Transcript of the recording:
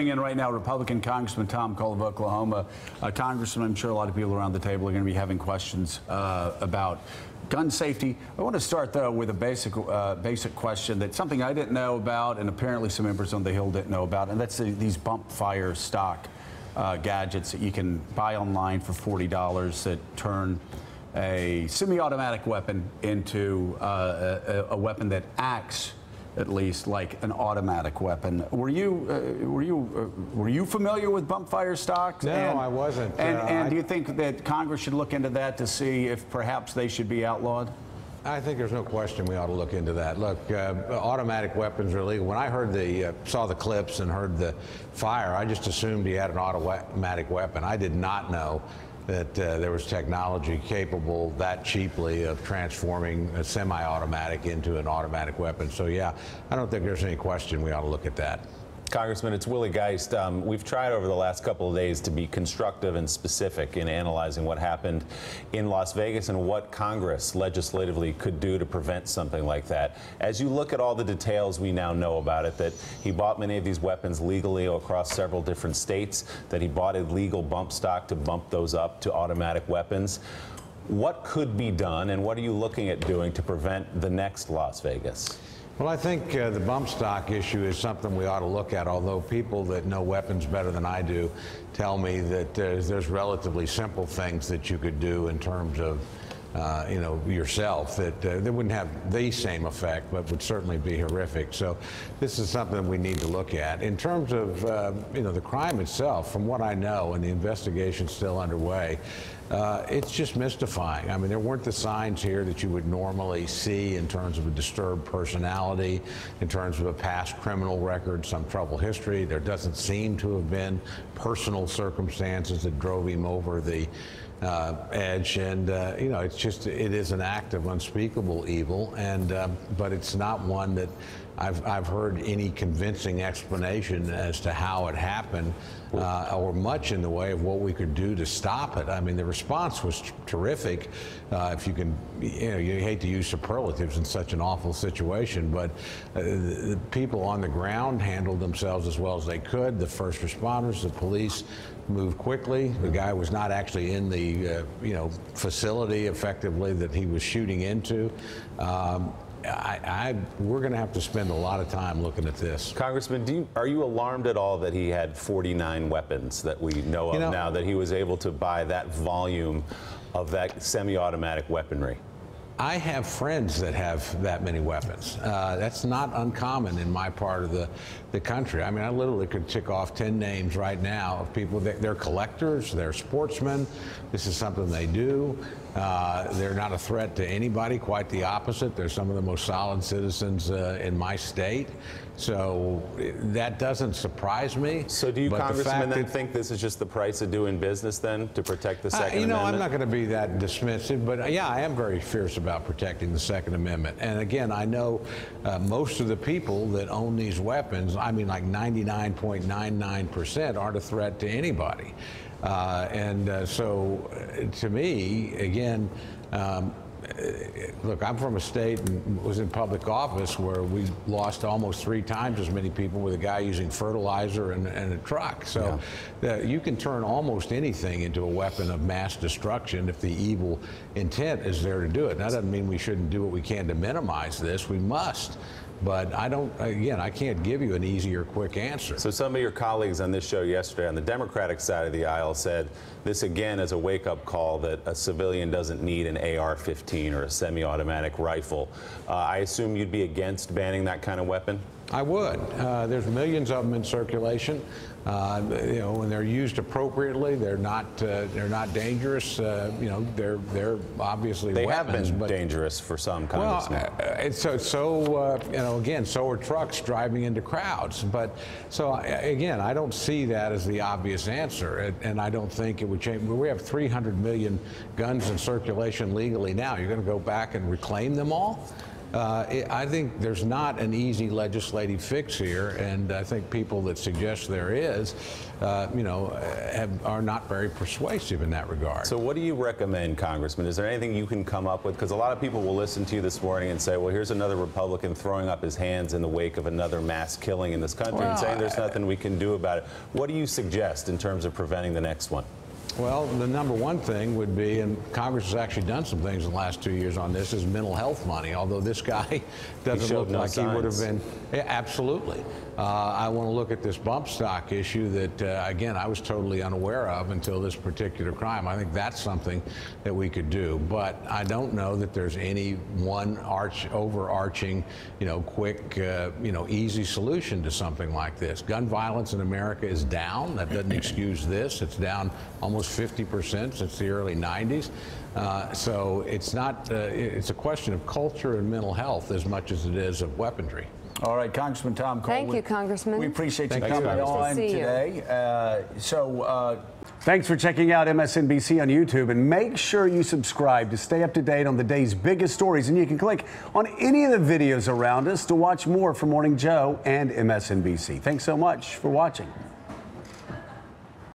bring in right now Republican Congressman Tom Cole of Oklahoma. Congressman, I'm sure a lot of people around the table are going to be having questions about gun safety. I want to start, though, with a basic question that's something I didn't know about, and apparently some members on the Hill didn't know about, and that's these bump fire stock gadgets that you can buy online for $40 that turn a semi-automatic weapon into a weapon that acts at least like an automatic weapon. Were you familiar with bump fire stocks? No, I wasn't. And do you think that Congress should look into that to see if perhaps they should be outlawed? I think there's no question we ought to look into that. Look, automatic weapons are illegal. When I heard saw the clips and heard the fire, I just assumed he had an automatic weapon. I did not know that there was technology capable that cheaply of transforming a semi-automatic into an automatic weapon. So yeah, I don't think there's any question we ought to look at that. Congressman, it's Willie Geist. We've tried over the last couple of days to be constructive and specific in analyzing what happened in Las Vegas and what Congress legislatively could do to prevent something like that. As you look at all the details we now know about it, that he bought many of these weapons legally across several different states, that he bought illegal bump stock to bump those up to automatic weapons, what could be done and what are you looking at doing to prevent the next Las Vegas? Well, I think the bump stock issue is something we ought to look at, although people that know weapons better than I do tell me that there's relatively simple things that you could do in terms of yourself that they wouldn't have the same effect, but would certainly be horrific. So this is something we need to look at. In terms of the crime itself, from what I know, and the investigation's still underway, it's just mystifying. I mean, there weren't the signs here that you would normally see in terms of a disturbed personality, in terms of a past criminal record, some troubled history. There doesn't seem to have been personal circumstances that drove him over the edge, and it is an act of unspeakable evil, and but it's not one that I've heard any convincing explanation as to how it happened, or much in the way of what we could do to stop it. I mean, the response was terrific. If you can, you hate to use superlatives in such an awful situation, but the people on the ground handled themselves as well as they could. The first responders, the police, moved quickly. The guy was not actually in the facility effectively that he was shooting into. We're going to have to spend a lot of time looking at this. Congressman, are you alarmed at all that he had 49 weapons that we know of now, that he was able to buy that volume of that semi-automatic weaponry? I have friends that have that many weapons. That's not uncommon in my part of the country. I mean, I literally could tick off 10 names right now of people they're collectors, they're sportsmen. This is something they do. They're not a threat to anybody, quite the opposite. They're some of the most solid citizens in my state. So that doesn't surprise me. So do you, Congressman, then think this is just the price of doing business then, to protect the Second Amendment? I'm not going to be that dismissive, but yeah, I am very fierce about protecting the Second Amendment. And again, I know most of the people that own these weapons, I mean like 99.99%, aren't a threat to anybody. So to me, again, look, I'm from a state and was in public office where we lost almost 3 times as many people with a guy using fertilizer and a truck. So you can turn almost anything into a weapon of mass destruction if the evil intent is there to do it. That doesn't mean we shouldn't do what we can to minimize this. We must. But I can't give you an easy or quick answer. So some of your colleagues on this show yesterday on the Democratic side of the aisle said this again is a wake-up call that a civilian doesn't need an AR-15 or a semi-automatic rifle. I assume you'd be against banning that kind of weapon? I would. There's millions of them in circulation. When they're used appropriately, they're not dangerous. They're obviously they weapons, have been dangerous for some, Congressman. Well, again, so are trucks driving into crowds. But so again, I don't see that as the obvious answer, and I don't think it would change. We have 300 million guns in circulation legally now. You're going to go back and reclaim them all? I think there's not an easy legislative fix here, and I think people that suggest there is, are not very persuasive in that regard. So what do you recommend, Congressman? Is there anything you can come up with? Because a lot of people will listen to you this morning and say, well, here's another Republican throwing up his hands in the wake of another mass killing in this country and saying there's nothing we can do about it. What do you suggest in terms of preventing the next one? Well, the number one thing would be, and Congress has actually done some things in the last 2 years on this, is mental health money, although this guy doesn't look like he would have been. Yeah, absolutely. I want to look at this bump stock issue that, again, I was totally unaware of until this particular crime. I think that's something that we could do, but I don't know that there's any one overarching, quick, easy solution to something like this. Gun violence in America is down. That doesn't excuse this. It's down almost 50% since the early 90s. So it's not, it's a question of culture and mental health as much as it is of weaponry. All right, Congressman Tom Cole. Thank you, Congressman. We appreciate you Thank you. coming on See you. today. Thanks for checking out MSNBC on YouTube, and make sure you subscribe to stay up to date on the day's biggest stories. And you can click on any of the videos around us to watch more from Morning Joe and MSNBC. Thanks so much for watching.